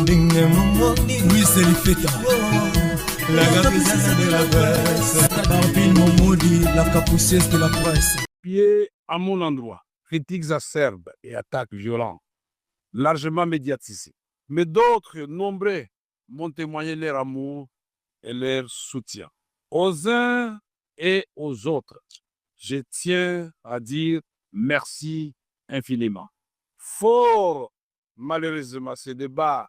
Louis Selifeta, la capitaine de la presse, Barbine Momodi, la capucieuse de la presse. Pied à mon endroit, critiques acerbes et attaques violentes, largement médiatisées. Mais d'autres, nombreux, m'ont témoigné leur amour et leur soutien. Aux uns et aux autres, je tiens à dire merci infiniment. Fort malheureusement, ce débat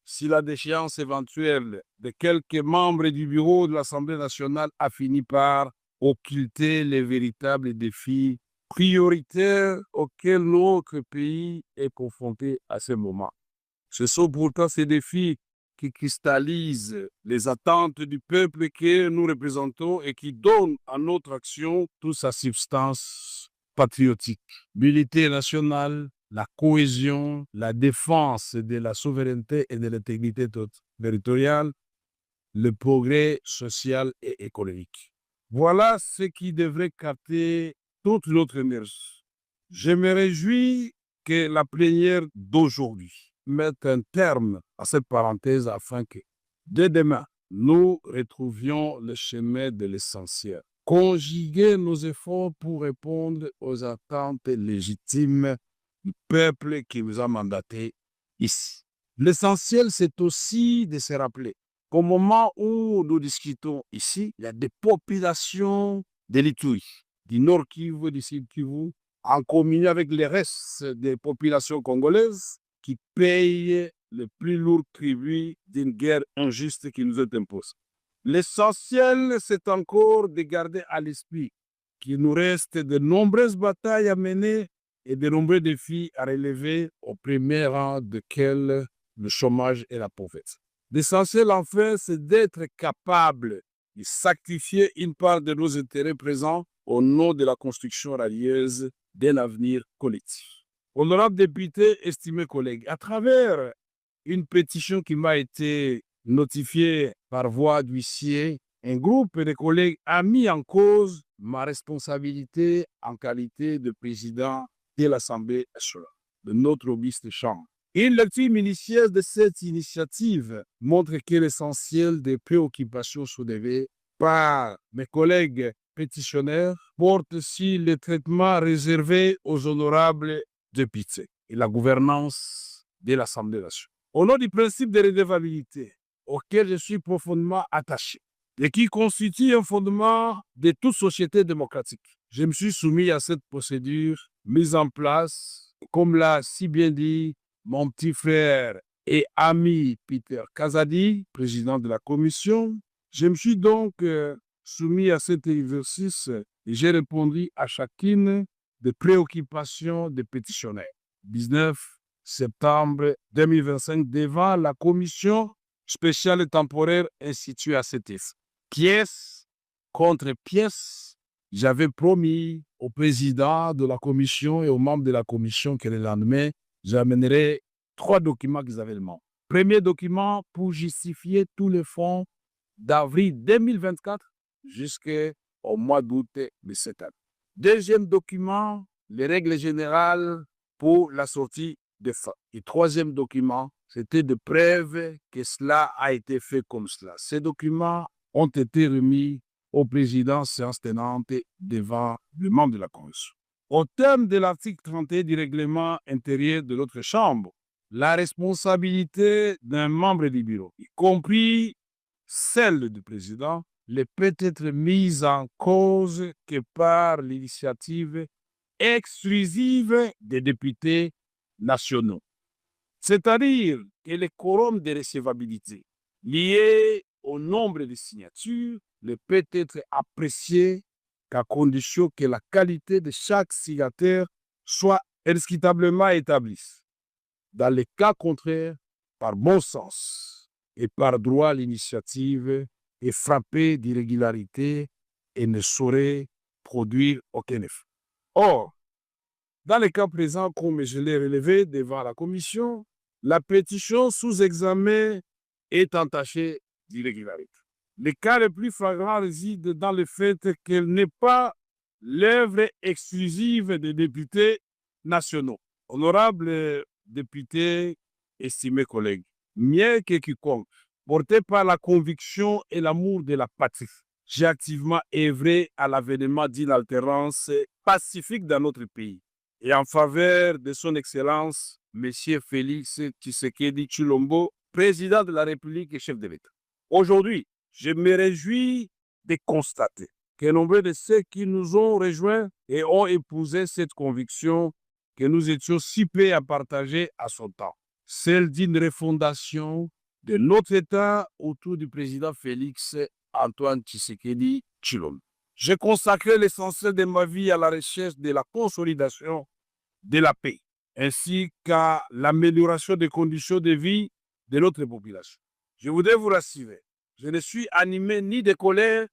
si la déchéance éventuelle de quelques membres du bureau de l'Assemblée nationale a fini par occulter les véritables défis prioritaires auxquels notre pays est confronté à ce moment. Ce sont pourtant ces défis qui cristallisent les attentes du peuple que nous représentons et qui donnent à notre action toute sa substance patriotique. L'unité nationale, la cohésion, la défense de la souveraineté et de l'intégrité territoriale, le progrès social et économique. Voilà ce qui devrait capter toute notre énergie. Je me réjouis que la plénière d'aujourd'hui mette un terme à cette parenthèse afin que, dès demain, nous retrouvions le chemin de l'essentiel. Conjuguer nos efforts pour répondre aux attentes légitimes du peuple qui nous a mandatés ici. L'essentiel, c'est aussi de se rappeler qu'au moment où nous discutons ici, il y a des populations de l'Ituri, du Nord Kivu, du Sud Kivu, en communion avec les restes des populations congolaises qui payent le plus lourd tribut d'une guerre injuste qui nous est imposée. L'essentiel, c'est encore de garder à l'esprit qu'il nous reste de nombreuses batailles à mener et de nombreux défis à relever, au premier rang desquels le chômage et la pauvreté. L'essentiel, enfin, c'est d'être capable de sacrifier une part de nos intérêts présents au nom de la construction radieuse d'un avenir collectif. Honorable député, estimés collègues, à travers une pétition qui m'a été notifiée par voie d'huissier, un groupe de collègues a mis en cause ma responsabilité en qualité de président de l'Assemblée nationale, de notre auguste chambre. Une lecture minutieuse de cette initiative montre que l'essentiel des préoccupations soulevées par mes collègues pétitionnaires porte sur le traitement réservé aux honorables députés et la gouvernance de l'Assemblée nationale. Au nom du principe de redevabilité, auquel je suis profondément attaché et qui constitue un fondement de toute société démocratique, je me suis soumis à cette procédure mise en place, comme l'a si bien dit mon petit frère et ami Peter Kazadi, président de la commission. Je me suis donc soumis à cet exercice et j'ai répondu à chacune des préoccupations des pétitionnaires. 19 septembre 2025, devant la commission spéciale et temporaire instituée à cet effet. Pièce contre pièce, j'avais promis au président de la commission et aux membres de la commission que le lendemain, j'amènerai 3 documents qu'ils avaient le mandat. Premier document pour justifier tous les fonds d'avril 2024 jusqu'au mois d'août de cette année. Deuxième document, les règles générales pour la sortie des fonds. Et troisième document, c'était de preuve que cela a été fait comme cela. Ces documents ont été remis au président séance tenante devant le membre de la commission. Au terme de l'article 31 du règlement intérieur de notre Chambre, la responsabilité d'un membre du bureau, y compris celle du président, ne peut être mise en cause que par l'initiative exclusive des députés nationaux. C'est-à-dire que le quorum de recevabilité lié au nombre de signatures ne peut être apprécié qu'à condition que la qualité de chaque signataire soit indiscutablement établie. Dans les cas contraires, par bon sens et par droit, l'initiative est frappée d'irrégularité et ne saurait produire aucun effet. Or, dans le cas présent, comme je l'ai relevé devant la commission, la pétition sous examen est entachée d'irrégularité. Le cas le plus flagrant réside dans le fait qu'elle n'est pas l'œuvre exclusive des députés nationaux. Honorables députés, estimés collègues, mieux que quiconque, porté par la conviction et l'amour de la patrie. J'ai activement œuvré à l'avènement d'une alternance pacifique dans notre pays et en faveur de son Excellence, M. Félix Tshisekedi Tshilombo, président de la République et chef de l'État. Aujourd'hui, je me réjouis de constater que nombreux de ceux qui nous ont rejoints et ont épousé cette conviction que nous étions si prêts à partager à son temps, celle d'une refondation de notre État autour du président Félix Antoine Tshisekedi Tshilombo. J'ai consacré l'essentiel de ma vie à la recherche de la consolidation de la paix, ainsi qu'à l'amélioration des conditions de vie de notre population. Je voudrais vous rassurer, je ne suis animé ni de colère,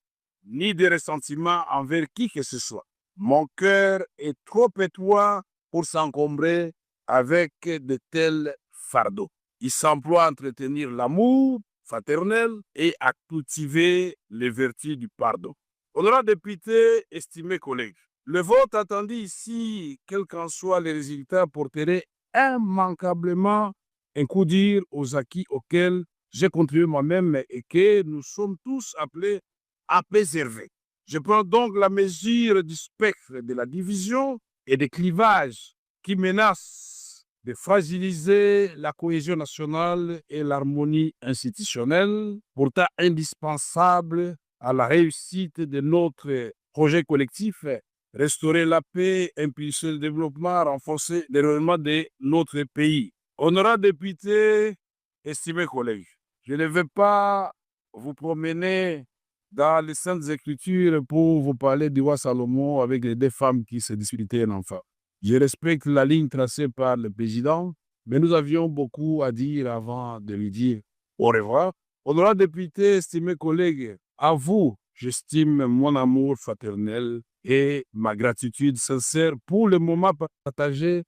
ni de ressentiment envers qui que ce soit. Mon cœur est trop étroit pour s'encombrer avec de tels fardeaux. Il s'emploie à entretenir l'amour fraternel et à cultiver les vertus du pardon. Honorables députés, estimés collègues, le vote attendu ici, quels qu'en soient les résultats, porterait immanquablement un coup dur aux acquis auxquels j'ai contribué moi-même et que nous sommes tous appelés à préserver. Je prends donc la mesure du spectre de la division et des clivages qui menacent de fragiliser la cohésion nationale et l'harmonie institutionnelle, pourtant indispensable à la réussite de notre projet collectif, restaurer la paix, impulser le développement, renforcer le rayonnement de notre pays. Honorables députés, estimés collègues, je ne vais pas vous promener dans les Saintes Écritures pour vous parler du roi Salomon avec les deux femmes qui se disputaient un enfant. Je respecte la ligne tracée par le président, mais nous avions beaucoup à dire avant de lui dire au revoir. Honorables députés, estimés collègues, à vous, j'estime mon amour fraternel et ma gratitude sincère pour le moment partagé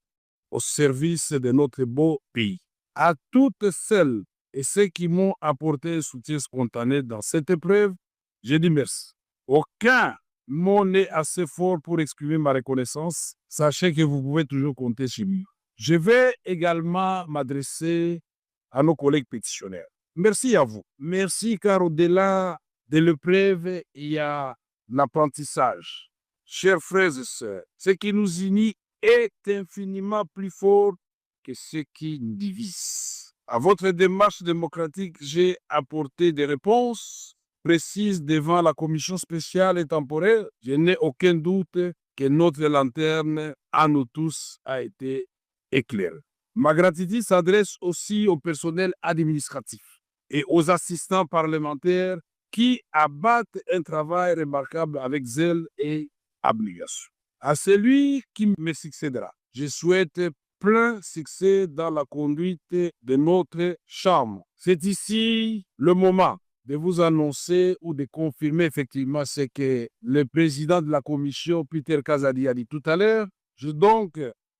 au service de notre beau pays. À toutes celles et ceux qui m'ont apporté un soutien spontané dans cette épreuve, je dis merci. Aucun mot n'est assez fort pour exprimer ma reconnaissance. Sachez que vous pouvez toujours compter sur moi. Je vais également m'adresser à nos collègues pétitionnaires. Merci à vous. Merci car au-delà de l'épreuve, il y a l'apprentissage. Chers frères et sœurs, ce qui nous unit est infiniment plus fort que ce qui nous divise. À votre démarche démocratique, j'ai apporté des réponses précises devant la commission spéciale et temporaire. Je n'ai aucun doute que notre lanterne à nous tous a été éclairée. Ma gratitude s'adresse aussi au personnel administratif et aux assistants parlementaires qui abattent un travail remarquable avec zèle et abnégation. À celui qui me succédera, je souhaite plein succès dans la conduite de notre chambre. C'est ici le moment de vous annoncer ou de confirmer effectivement ce que le président de la commission, Peter Kazadi, a dit tout à l'heure. Je donc,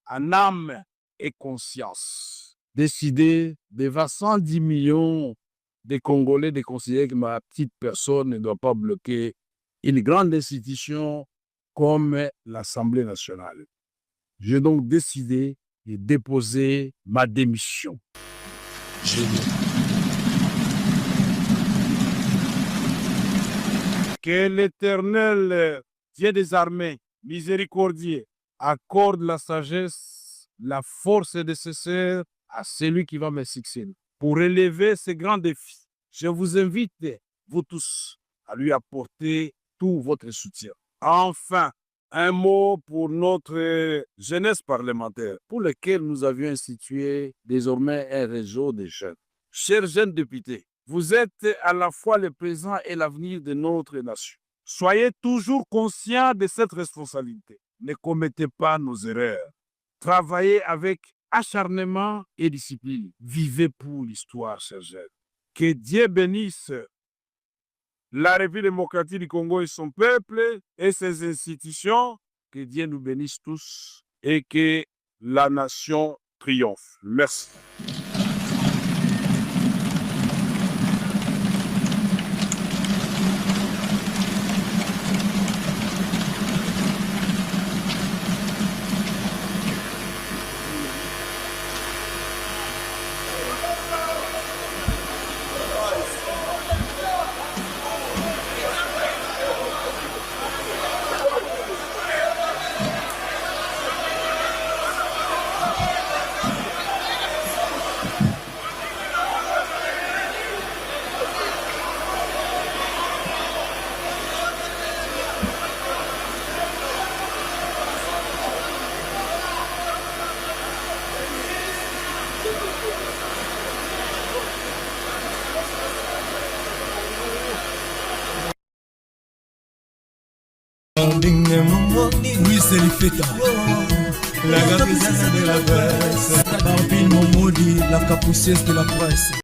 en âme et conscience, décidé devant 110 millions de Congolais de considérer que ma petite personne ne doit pas bloquer une grande institution comme l'Assemblée nationale. J'ai donc décidé de déposer ma démission. Que l'Éternel, Dieu des armées, miséricordieux, accorde la sagesse, la force nécessaire à celui qui va me succéder. Pour relever ces grands défis, je vous invite, vous tous, à lui apporter tout votre soutien. Enfin, un mot pour notre jeunesse parlementaire, pour lequel nous avions institué désormais un réseau de jeunes. Chers jeunes députés, vous êtes à la fois le présent et l'avenir de notre nation. Soyez toujours conscients de cette responsabilité. Ne commettez pas nos erreurs. Travaillez avec acharnement et discipline. Vivez pour l'histoire, chers jeunes. Que Dieu bénisse la République démocratique du Congo et son peuple et ses institutions. Que Dieu nous bénisse tous et que la nation triomphe. Merci. Blandine Momoni, Louis Elifeta, la capitaine de la presse, Barbine Momodi, la capucieuse de la presse.